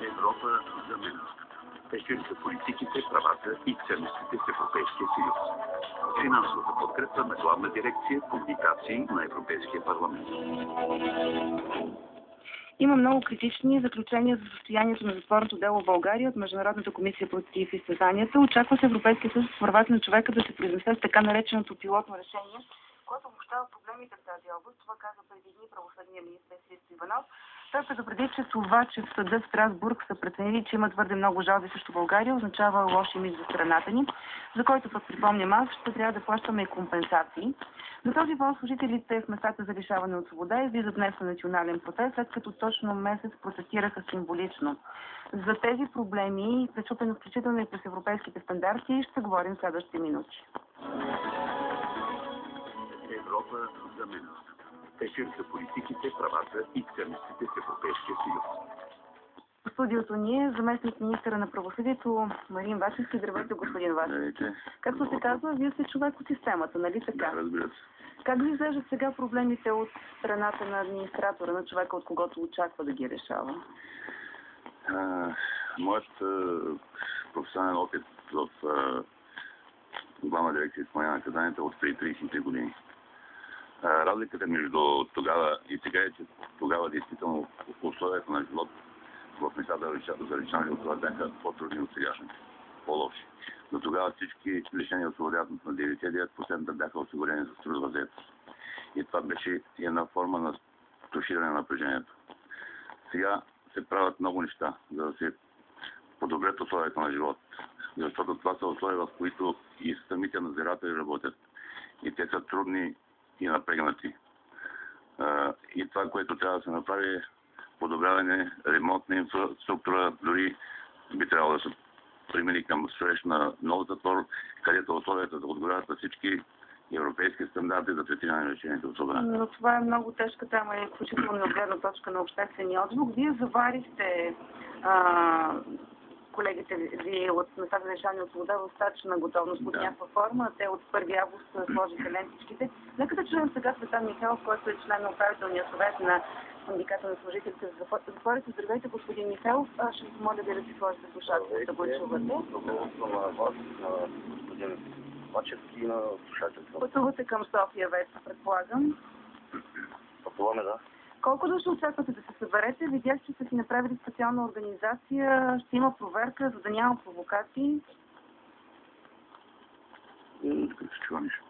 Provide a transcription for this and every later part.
Европа за мен. Ефир за политиките, правата и ценностите в Европейския съюз. Финансовата подкрепа на Главна дирекция комуникации на Европейския парламент. Има много критични заключения за състоянието на затворното дело в България от Международната комисия против изтезанията. Очаква се Европейския съюз по правата на човека да се произнесе с така нареченото пилотно решение, което обобщава проблемите в тази област. Това каза преди дни правосъдния министър Христо Иванов. Той предупреди, че това, че в съда в Страсбург са преценили, че има твърде много жалби срещу България, означава лош имидж за страната ни, за който пък припомням аз, ще трябва да плащаме и компенсации. На този фон служителите в местата за лишаване от свобода излизат днес на национален протест, след като точно месец протестираха символично. За тези проблеми, пречупено включително и през европейските стандарти, ще говорим в следващите минути. Европа за мен. Ефир за политиките, правата и ценностите в Европейския съюз. В студиото ни е заместник министъра на правосъдието Марин Вачевски. Здравейте, господин Вачевски. Както се казва, вие сте човек от системата, нали така? Да, разбира се. Как ви изглеждат сега проблемите от страната на администратора, на човека, от когото очаква да ги решава? Моят професионален опит в Главна дирекция изпълнение на наказанията от преди 33 години. Разликата между тогава и сега е, че тогава действително условията на живот в местата за лишаване от това бяха по-трудни от сегашните, по-лоши. До тогава всички лишени от свобода на 99% бяха осигурени за трудова заетост. И това беше една форма на туширане на напрежението. Сега се правят много неща, за да се подобрят условията на живот. Защото това са условия, в които и самите надзиратели работят. И те са трудни и напрегнати. И това, което трябва да се направи, е подобряване, ремонт на инфраструктура, дори би трябвало да се премини към строеж на нов затвор, където условията да отговарят на всички европейски стандарти за третиране на лишените от свобода. Но това е много тежка тема и включително от гледна точка на обществения отзвук. Вие заварихте колегите ви от местата за лишаване от свобода в стачна готовност под някаква форма. Те от 1 август сложиха лентичките. Нека да чуем сега Цветан Михайлов, който е член на управителния съвет на синдиката на служителите за затворите. Здравейте, господин Михайлов. Аз ще ви помоля да си сложите слушателите, да го чувате. Доброто на вас, на господин Вачевски и на слушателите. Пътувате към София вече, предполагам. Пътуваме, да. Колко души очаквате да се съберете? Видях, че сте си направили специална организация. Ще има проверка, за да няма провокации. Се чува нищо.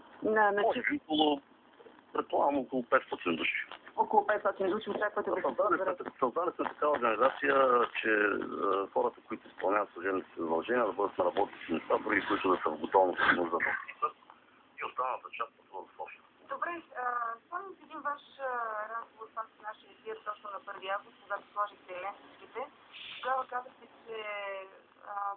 Предполагам около 500 души. Около 500 души очаквате да се съберете. Създали сме такава организация, че хората, които изпълняват служебните си задължения, да бъдат на работници места, други, които да са в готовност да нужда и останалата част в София. Добре, спомням си един ваш разговор с нашия ефир точно на 1 август, когато сложихте лентичките. Тогава казахте, че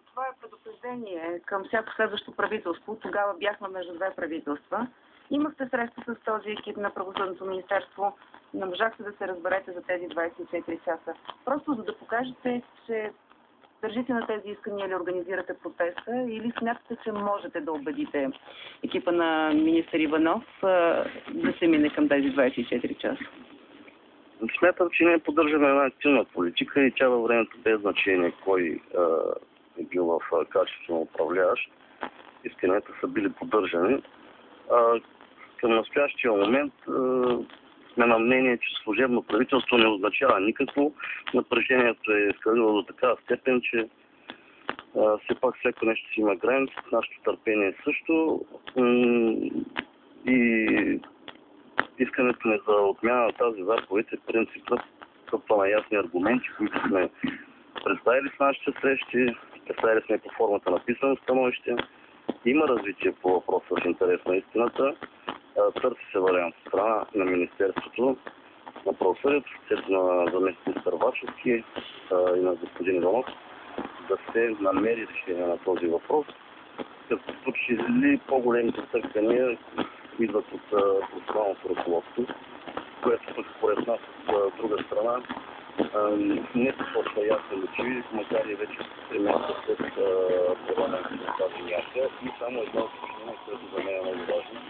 това е предупреждение към всяко следващо правителство. Тогава бяхме между две правителства. Имахте среща с този екип на правосъдното министерство. Не можахте да се разберете за тези 24 часа. Просто за да покажете, че държите на тези искания или организирате протеста, или смятате, че можете да убедите екипа на министър Иванов да се мине към тези 24 часа? Смятам, че ние поддържаме една активна политика и тя във времето без значение кой е бил в качеството на управляващ. Исканията са били поддържани. Към настоящия момент сме на мнение, че служебно правителство не означава никакво. Напрежението е ескалирало до такава степен, че все пак всяко нещо си има граница, нашето търпение също. И искането ни за отмяна на тази заповед е принципът стъпва на ясни аргументи, които сме представили в нашите срещи, представили сме по формата на писано становище. Има развитие по въпроса в интерес на истината. Търси се вариант от страна на Министерството на правосъдието, на заместник-министър Вачовски и на господин Иванов, да се намери решение на този въпрос. Като че ли по-големите търкания идват от професионалното ръководство, което пък според нас от друга страна не посочва ясни мотиви, макар и вече 3 месеца след парламента на тази мярка. И само едно уточнение, което за мен е много важно.